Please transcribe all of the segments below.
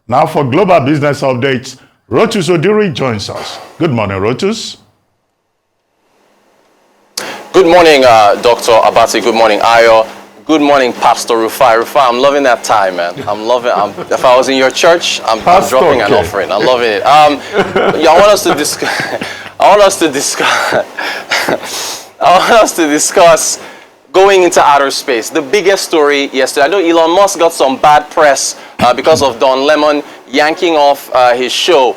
Now for global business updates, Rotus Oddiri joins us. Good morning, Rotus. Good morning, Dr. Abati. Good morning, Ayo. Good morning, Pastor Rufai. Rufai, I'm loving that tie, man. I'm loving it. If I was in your church, I'm dropping an offering. I'm loving it. Yeah, I want us to discuss going into outer space. The biggest story yesterday. I know Elon Musk got some bad press because of Don Lemon yanking off his show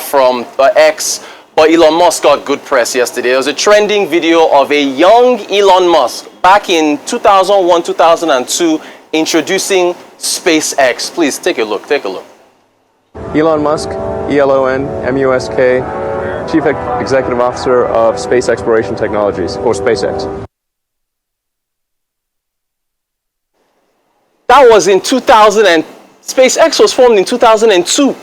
from X. But Elon Musk got good press yesterday. There was a trending video of a young Elon Musk back in 2001, 2002, introducing SpaceX. Please take a look, take a look. Elon Musk, E-L-O-N, M-U-S-K, Chief Executive Officer of Space Exploration Technologies, or SpaceX. That was in 2000, and SpaceX was formed in 2002.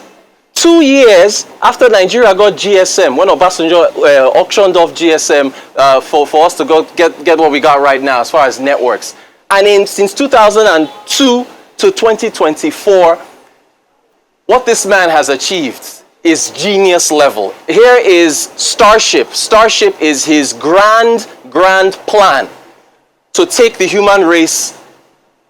2 years after Nigeria got GSM, when Obasanjo auctioned off GSM for us to go get what we got right now as far as networks. And since 2002 to 2024, what this man has achieved is genius level. Here is Starship. Starship is his grand plan to take the human race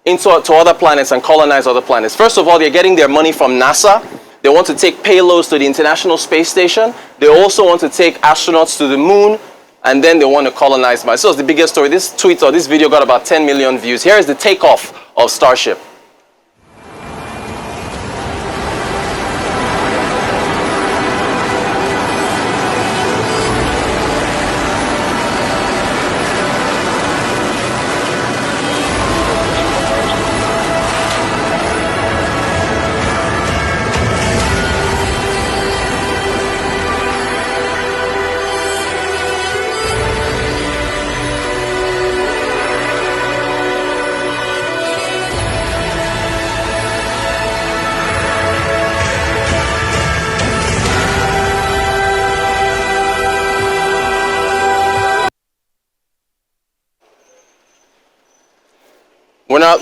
into other planets and colonize other planets. First of all, they're getting their money from NASA. They want to take payloads to the International Space Station. They also want to take astronauts to the moon, and then they want to colonize Mars. So it's the biggest story. This tweet or this video got about 10 million views. Here is the takeoff of Starship.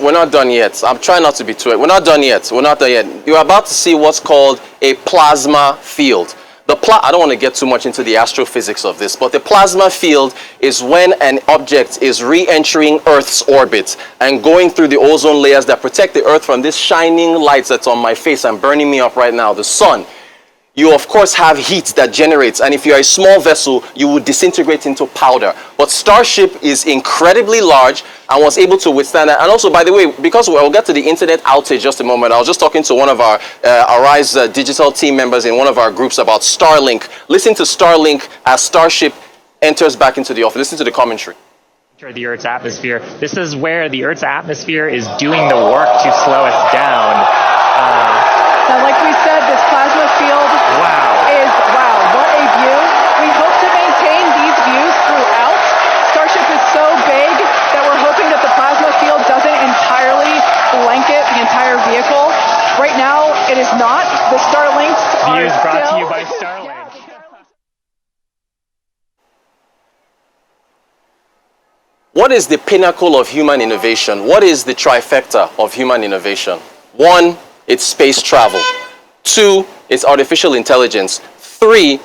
We're not done yet. I'm trying not to be too. We're not done yet. We're not done yet. You're about to see what's called a plasma field. I don't want to get too much into the astrophysics of this, but the plasma field is when an object is re-entering Earth's orbit and going through the ozone layers that protect the Earth from this shining light that's on my face and burning me up right now, the sun. You of course have heat that generates, and if you're a small vessel, you would disintegrate into powder. But Starship is incredibly large and was able to withstand that. And also, by the way, because we'll get to the internet outage just a moment, I was just talking to one of our Arise digital team members in one of our groups about Starlink. Listen to Starlink as Starship enters back into the office. Listen to the commentary. The Earth's atmosphere. This is where the Earth's atmosphere is doing the work to slow us down. So like we said, this plasma field is, what a view. We hope to maintain these views throughout. Starship is so big that we're hoping that the plasma field doesn't entirely blanket the entire vehicle. Right now, it is not. The Starlinks are Views brought still... to you by Starlink. What is the pinnacle of human innovation? What is the trifecta of human innovation? 1, it's space travel. 2, it's artificial intelligence. 3,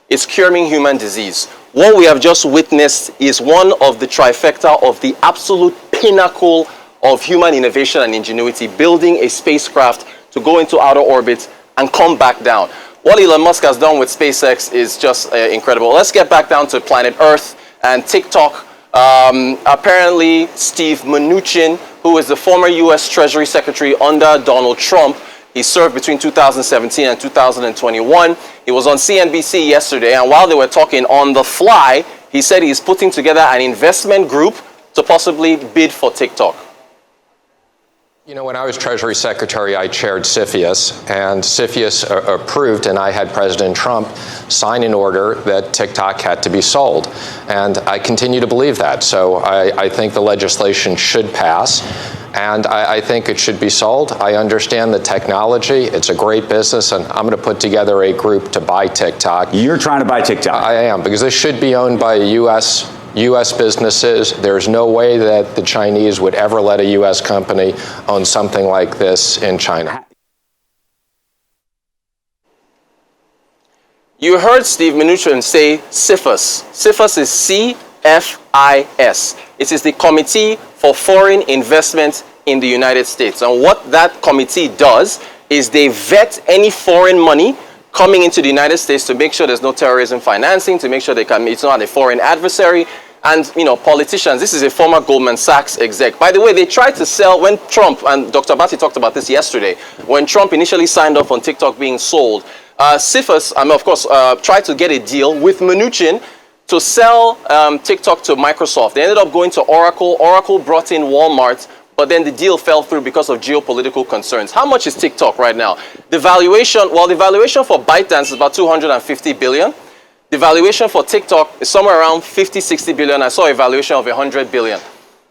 it's curing human disease. What we have just witnessed is one of the trifecta of the absolute pinnacle of human innovation and ingenuity, building a spacecraft to go into outer orbit and come back down. What Elon Musk has done with SpaceX is just incredible. Let's get back down to planet Earth and TikTok. Apparently, Steve Mnuchin, who is the former U.S. Treasury Secretary under Donald Trump, he served between 2017 and 2021. He was on CNBC yesterday, and while they were talking on the fly, he said he's putting together an investment group to possibly bid for TikTok. You know, when I was Treasury Secretary, I chaired CFIUS, and CFIUS approved, and I had President Trump sign an order that TikTok had to be sold. And I continue to believe that. So I think the legislation should pass, and I think it should be sold. I understand the technology. It's a great business, and I'm going to put together a group to buy TikTok. You're trying to buy TikTok? I am, because this should be owned by U.S. businesses. There's no way that the Chinese would ever let a U.S. company own something like this in China. You heard Steve Mnuchin say CFIUS. CFIUS is C-F-I-S. It is the Committee for Foreign Investment in the United States. And what that committee does is they vet any foreign money coming into the United States to make sure there's no terrorism financing, to make sure it's not a foreign adversary. And, you know, politicians, this is a former Goldman Sachs exec. By the way, they tried to sell, when Trump, and Dr. Abati talked about this yesterday, when Trump initially signed off on TikTok being sold, CFIUS, of course, tried to get a deal with Mnuchin to sell TikTok to Microsoft. They ended up going to Oracle. Oracle brought in Walmart, but then the deal fell through because of geopolitical concerns. How much is TikTok right now? The valuation, well, the valuation for ByteDance is about 250 billion. The valuation for TikTok is somewhere around 50, 60 billion. I saw a valuation of 100 billion.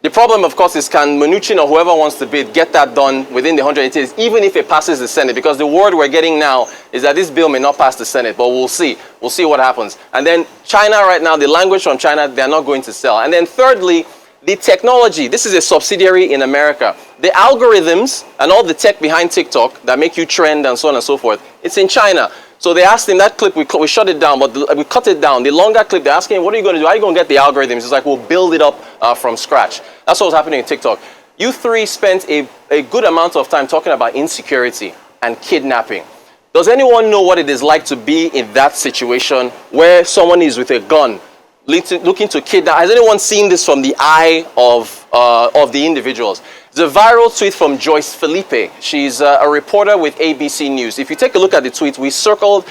The problem, of course, is can Mnuchin or whoever wants to bid get that done within the 180 days, even if it passes the Senate? Because the word we're getting now is that this bill may not pass the Senate, but we'll see. We'll see what happens. And then China right now, the language from China, they're not going to sell. And then thirdly, the technology. This is a subsidiary in America. The algorithms and all the tech behind TikTok that make you trend and so on and so forth, it's in China. So they asked him, that clip, we shut it down, but we cut it down. The longer clip, they're asking him, what are you going to do? How are you going to get the algorithms? He's like, we'll build it up from scratch. That's what was happening in TikTok. You three spent a good amount of time talking about insecurity and kidnapping. Does anyone know what it is like to be in that situation where someone is with a gun looking to kidnap? Has anyone seen this from the eye of the individuals? There's a viral tweet from Joyce Felipe. She's a reporter with ABC News. If you take a look at the tweet, I circled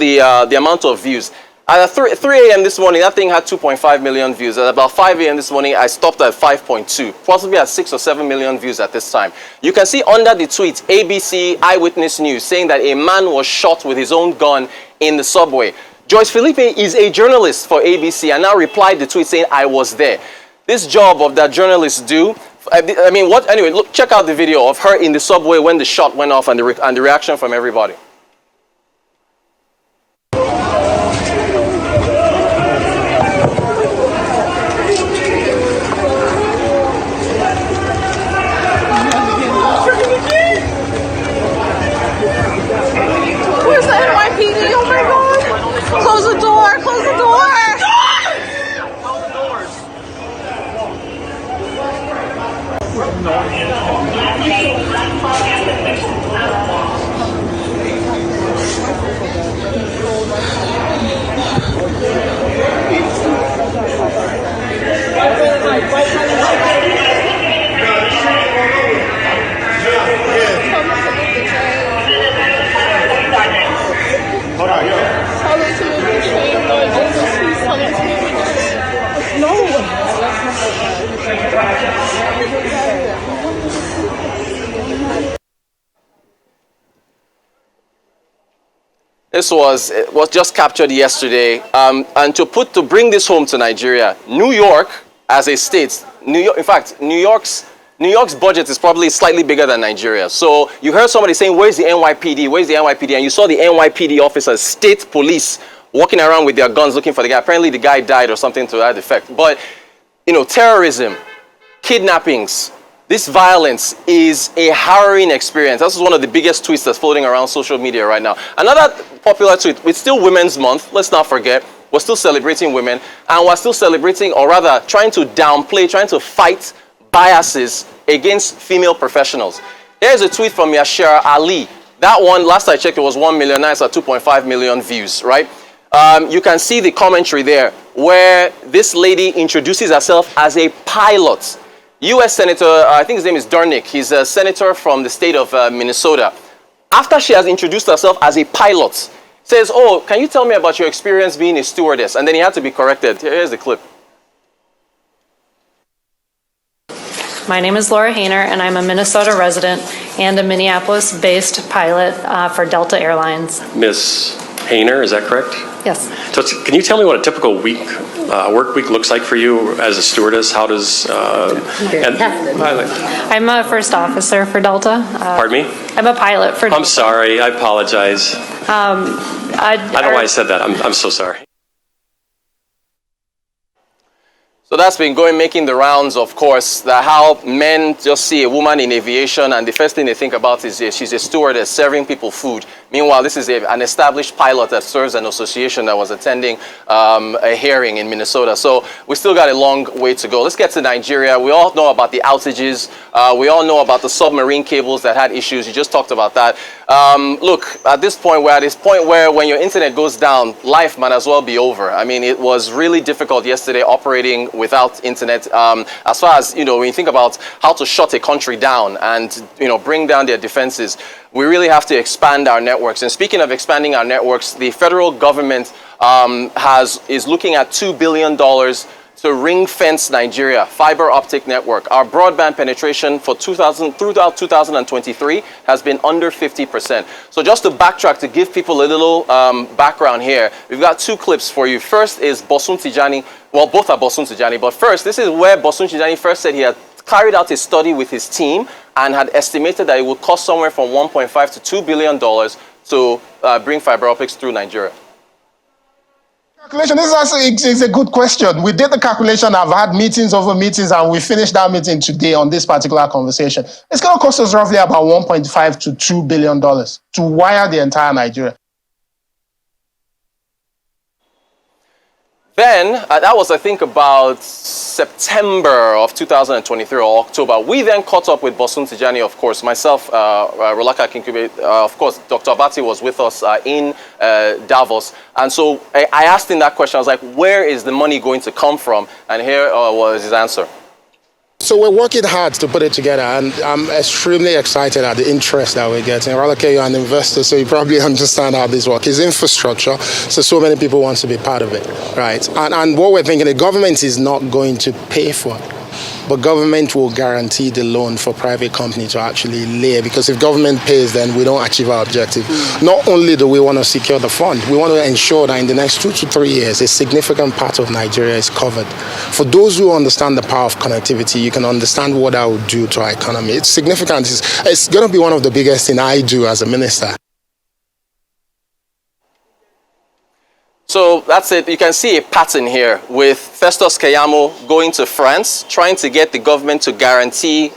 the amount of views. At 3 a.m. this morning, that thing had 2.5 million views. At about 5 a.m. this morning, I stopped at 5.2, possibly at 6 or 7 million views at this time. You can see under the tweet, ABC Eyewitness News, saying that a man was shot with his own gun in the subway. Joyce Felipe is a journalist for ABC and now replied the tweet saying, I was there. This job of that journalists do, I mean, anyway, look, check out the video of her in the subway when the shot went off and the reaction from everybody. Where's the NYPD? Oh my God! Close the door! Close the door! This was just captured yesterday, and to bring this home to Nigeria, New York as a state, in fact, New York's budget is probably slightly bigger than Nigeria. So you heard somebody saying, where's the NYPD? Where's the NYPD? And you saw the NYPD officers, state police, walking around with their guns looking for the guy. Apparently the guy died or something to that effect. But, you know, terrorism, kidnappings, this violence is a harrowing experience. This is one of the biggest tweets that's floating around social media right now. Another popular tweet, it's still Women's Month, let's not forget. We're still celebrating women, and we're still celebrating, or rather trying to downplay, trying to fight biases against female professionals. Here's a tweet from Yashir Ali. That one, last I checked, it was 1 million, now it's at 2.5 million views, right? You can see the commentary there, where this lady introduces herself as a pilot. U.S. Senator, I think his name is Durnick. He's a senator from the state of Minnesota. After she has introduced herself as a pilot, says, oh, can you tell me about your experience being a stewardess? And then he had to be corrected. Here's the clip. My name is Laura Hayner, and I'm a Minnesota resident and a Minneapolis-based pilot for Delta Airlines. Ms. Hayner, is that correct? Yes. So can you tell me what a typical work week looks like for you as a stewardess? How does I'm a first officer for Delta. Pardon me? I'm a pilot for Delta. I'm sorry. I apologize. I don't know why I said that. I'm so sorry. So that's been making the rounds, of course, that how men just see a woman in aviation and the first thing they think about is she's a stewardess serving people food. Meanwhile, this is an established pilot that serves an association that was attending a hearing in Minnesota. So we still got a long way to go. Let's get to Nigeria. We all know about the outages. We all know about the submarine cables that had issues. You just talked about that. Look, at this point, we're at this point where when your internet goes down, life might as well be over. I mean, it was really difficult yesterday operating without internet. As far as, when you think about how to shut a country down and, bring down their defenses, we really have to expand our networks. And speaking of expanding our networks, the federal government is looking at $2 billion to ring-fence Nigeria, fiber optic network. Our broadband penetration for throughout 2023 has been under 50%. So just to backtrack, to give people a little background here, we've got two clips for you. First is Bosun Tijani. Well, both are Bosun Tijani, but first, this is where Bosun Tijani first said he had carried out a study with his team and had estimated that it would cost somewhere from $1.5 to $2 billion to bring fiber optics through Nigeria. Calculation. This is actually it's a good question. We did the calculation. I've had meetings over meetings, and we finished that meeting today on this particular conversation. It's going to cost us roughly about $1.5 to $2 billion to wire the entire Nigeria. Then, that was, I think, about September of 2023 or October. We then caught up with Bosun Tijani, of course. Myself, Rolaka Kinkube, of course, Dr. Abati was with us in Davos. And so I asked him that question. I was like, where is the money going to come from? And here was his answer. So we're working hard to put it together, and I'm extremely excited at the interest that we're getting. Rolaka, you're an investor, so you probably understand how this works. It's infrastructure, so many people want to be part of it, right? And what we're thinking, the government is not going to pay for it, but government will guarantee the loan for private company to actually lay, because if government pays, then we don't achieve our objective. Not only do we want to secure the fund, we want to ensure that in the next 2 to 3 years, a significant part of Nigeria is covered. For those who understand the power of connectivity, you can understand what that would do to our economy. It's significant. It's going to be one of the biggest things I do as a minister. So that's it. You can see a pattern here with Festus Keyamo going to France, trying to get the government to guarantee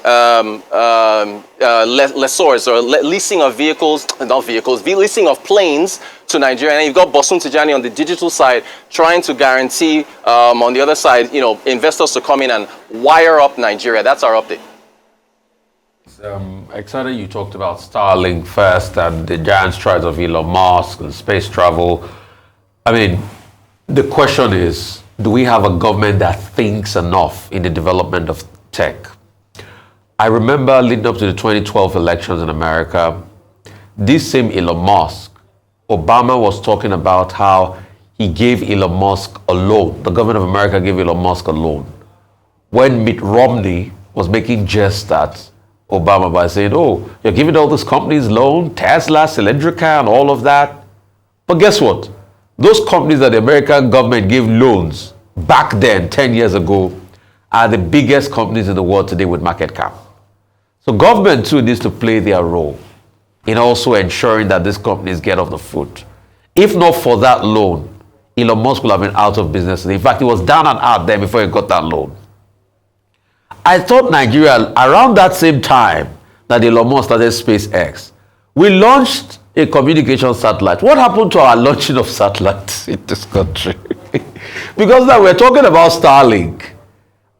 lessors or leasing of leasing of planes to Nigeria. And you've got Bosun Tijani on the digital side trying to guarantee, on the other side, investors to come in and wire up Nigeria. That's our update. Excited you talked about Starlink first and the giant strides of Elon Musk and space travel. I mean, the question is, do we have a government that thinks enough in the development of tech? I remember leading up to the 2012 elections in America, this same Elon Musk, Obama was talking about how he gave Elon Musk a loan. The government of America gave Elon Musk a loan. When Mitt Romney was making jest at Obama by saying, oh, you're giving all these companies loan, Tesla, Cylindrica, and all of that. But guess what? Those companies that the American government gave loans back then, 10 years ago, are the biggest companies in the world today with market cap. So government too needs to play their role in also ensuring that these companies get off the foot. If not for that loan, Elon Musk would have been out of business. In fact, he was down and out there before he got that loan. I thought Nigeria, around that same time that Elon Musk started SpaceX, we launched a communication satellite. What happened to our launching of satellites in this country? Because now we're talking about Starlink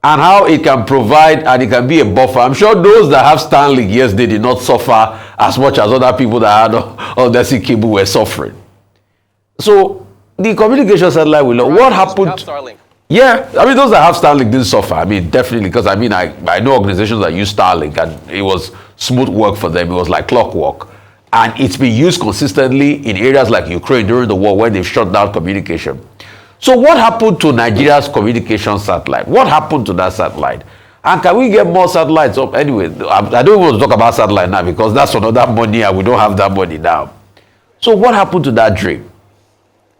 and how it can provide and it can be a buffer. I'm sure those that have Starlink, yes, they did not suffer as much as other people that had undersea cable were suffering. So the communication satellite will. What happened? Starlink. Yeah, I mean, those that have Starlink didn't suffer. I mean, definitely, because I mean, I know organizations that use Starlink and it was smooth work for them. It was like clockwork. And it's been used consistently in areas like Ukraine during the war where they've shut down communication. So what happened to Nigeria's communication satellite? What happened to that satellite? And can we get more satellites up? Anyway, I don't want to talk about satellite now because that's another money and we don't have that money now. So what happened to that dream?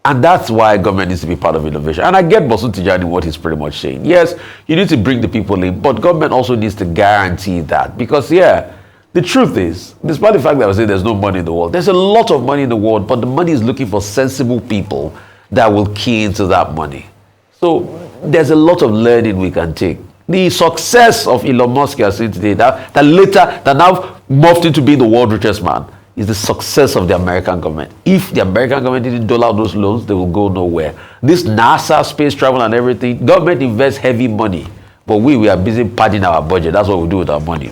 And that's why government needs to be part of innovation. And I get Bosun Tijani what he's pretty much saying. Yes, you need to bring the people in, but government also needs to guarantee that. Because, yeah, the truth is, despite the fact that I say there's no money in the world, there's a lot of money in the world, but the money is looking for sensible people that will key into that money. So there's a lot of learning we can take. The success of Elon Musk, as seen today, that now morphed into being the world's richest man, is the success of the American government. If the American government didn't dole out those loans, they will go nowhere. This NASA space travel and everything, government invests heavy money, but we are busy padding our budget. That's what we do with our money.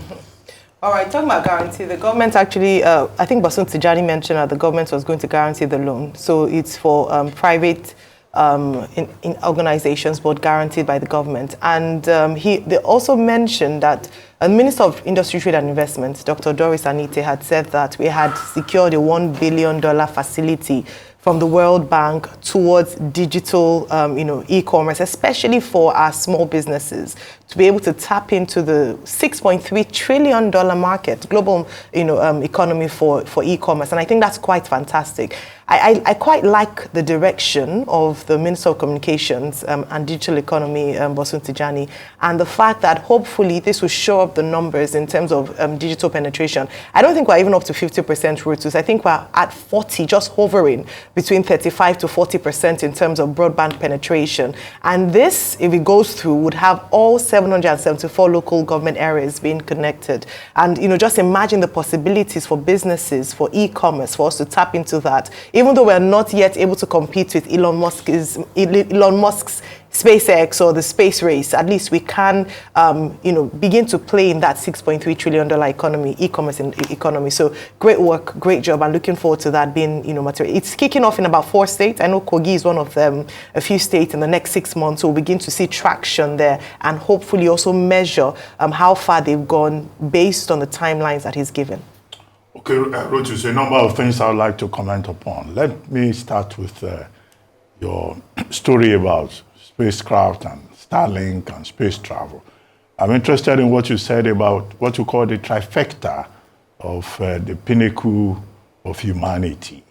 All right, talking about guarantee, the government actually, I think Bosun Tijani mentioned that the government was going to guarantee the loan. So it's for private in organizations, but guaranteed by the government. And they also mentioned that the Minister of Industry, Trade and Investment, Dr. Doris Anite, had said that we had secured a $1 billion facility from the World Bank towards digital, e-commerce, especially for our small businesses, to be able to tap into the $6.3 trillion market, global, economy for e-commerce. And I think that's quite fantastic. I quite like the direction of the Minister of Communications and Digital Economy, Bosun Tijani, and the fact that hopefully this will show up the numbers in terms of digital penetration. I don't think we're even up to 50% Rotus. I think we're at 40, just hovering between 35 to 40% in terms of broadband penetration. And this, if it goes through, would have all 774 local government areas being connected. And, just imagine the possibilities for businesses, for e-commerce, for us to tap into that. Even though we're not yet able to compete with Elon Musk's SpaceX or the space race, at least we can, begin to play in that $6.3 trillion economy, e-commerce economy. So great work, great job. I'm looking forward to that being, material. It's kicking off in about 4 states. I know Kogi is one of them, a few states in the next 6 months. So we'll begin to see traction there and hopefully also measure how far they've gone based on the timelines that he's given. Okay, Rotus, a number of things I would like to comment upon. Let me start with your story about spacecraft and Starlink and space travel. I'm interested in what you said about what you call the trifecta of the pinnacle of humanity.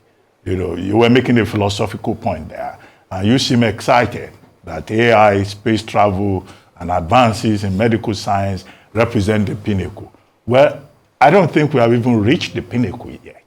You were making a philosophical point there, and you seem excited that AI, space travel, and advances in medical science represent the pinnacle. Well, I don't think we have even reached the pinnacle yet.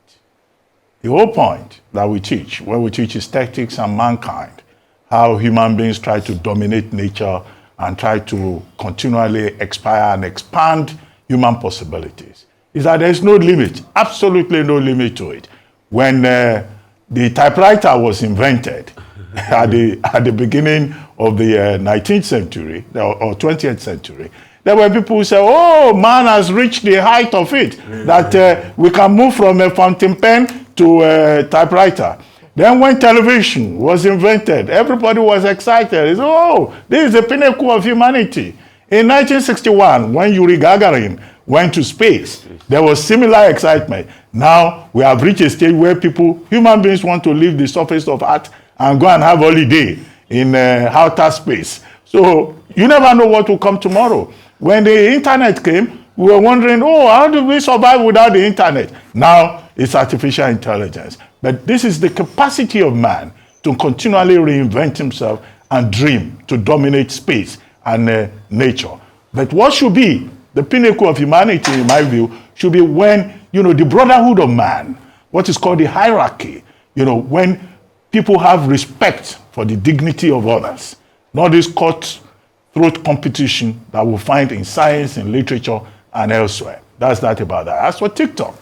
The whole point that we teach, when we teach aesthetics and mankind, how human beings try to dominate nature and try to continually expire and expand human possibilities, is that there's no limit, absolutely no limit to it. When the typewriter was invented at the beginning of the 19th century or 20th century, there were people who said, oh, man has reached the height of it, that we can move from a fountain pen to a typewriter. Then when television was invented, everybody was excited. They said, oh, this is the pinnacle of humanity. In 1961, when Yuri Gagarin went to space, there was similar excitement. Now we have reached a stage where human beings want to leave the surface of Earth and go and have a holiday in outer space. So you never know what will come tomorrow. When the internet came, we were wondering, oh, how do we survive without the internet? Now it's artificial intelligence. But this is the capacity of man to continually reinvent himself and dream to dominate space and nature. But what should be the pinnacle of humanity, in my view, should be when, the brotherhood of man, what is called the hierarchy, when people have respect for the dignity of others, not this cutthroat competition that we find in science, in literature, and elsewhere. That's that about that. As for TikTok,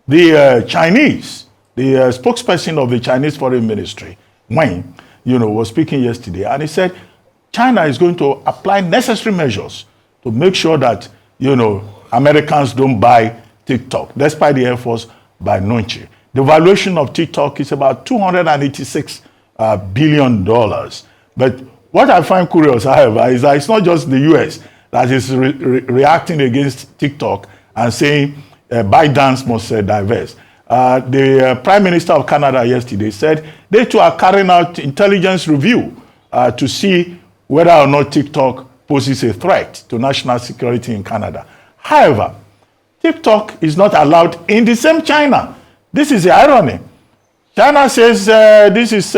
the Chinese, the spokesperson of the Chinese Foreign Ministry, Wang, was speaking yesterday, and he said China is going to apply necessary measures to make sure that, Americans don't buy TikTok, despite the efforts by Nunchi. The valuation of TikTok is about $286 billion. But what I find curious, however, is that it's not just the US that is reacting against TikTok and saying ByteDance must divest. The Prime Minister of Canada yesterday said they too are carrying out intelligence review to see whether or not TikTok poses a threat to national security in Canada. However, TikTok is not allowed in the same China. This is the irony. China says this is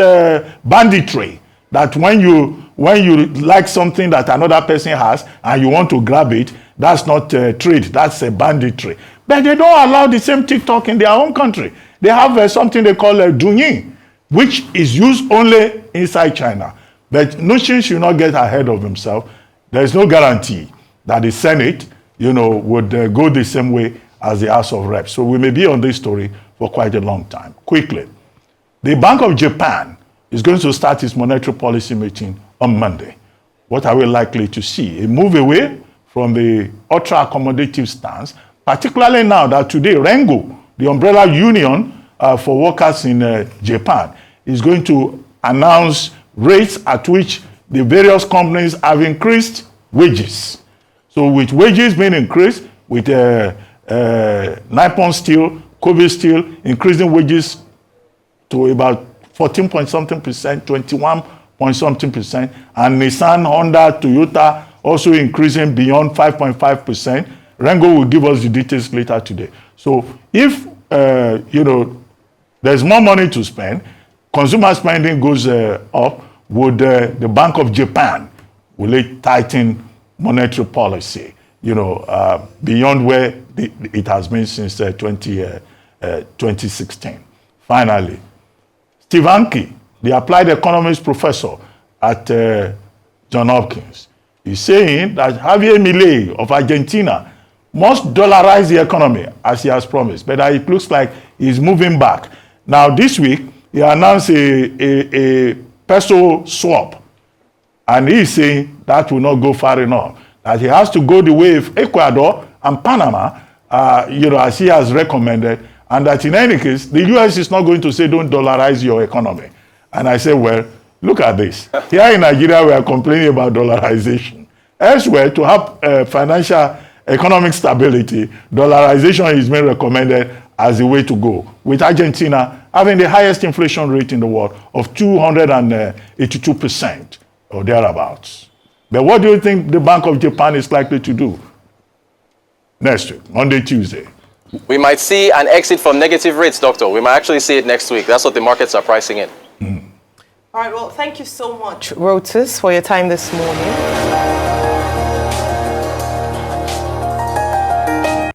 banditry, that when you like something that another person has and you want to grab it, that's not trade, that's banditry. But they don't allow the same TikTok in their own country. They have something they call Douyin, which is used only inside China. But Nushin should not get ahead of himself. There is no guarantee that the Senate, would go the same way as the House of Reps. So we may be on this story for quite a long time. Quickly, the Bank of Japan is going to start its monetary policy meeting on Monday. What are we likely to see? A move away from the ultra-accommodative stance, particularly now that today Rengo, the umbrella union for workers in Japan, is going to announce rates at which the various companies have increased wages. So with wages being increased, with Nippon Steel, Kobe Steel increasing wages to about 14 point something percent, 21 point something percent, and Nissan, Honda, Toyota also increasing beyond 5.5%. Rengo will give us the details later today. So if, there's more money to spend, consumer spending goes up, would the Bank of Japan, will it tighten monetary policy, beyond where it has been since 2016? Finally, Steve Hanke, the applied economics professor at Johns Hopkins, is saying that Javier Milei of Argentina must dollarize the economy as he has promised, but it looks like he's moving back. Now, this week, he announced a peso swap, and he's saying that will not go far enough, that he has to go the way of Ecuador and Panama, as he has recommended, and that in any case, the U.S. is not going to say, don't dollarize your economy. And I say, well, look at this. Here in Nigeria, we are complaining about dollarization. Elsewhere, to have financial economic stability, dollarization is being recommended as the way to go, with Argentina having the highest inflation rate in the world of 282% or thereabouts. But what do you think the Bank of Japan is likely to do next week, Monday, Tuesday? We might see an exit from negative rates, Doctor. We might actually see it next week. That's what the markets are pricing in. All right, well, thank you so much, Rotus, for your time this morning.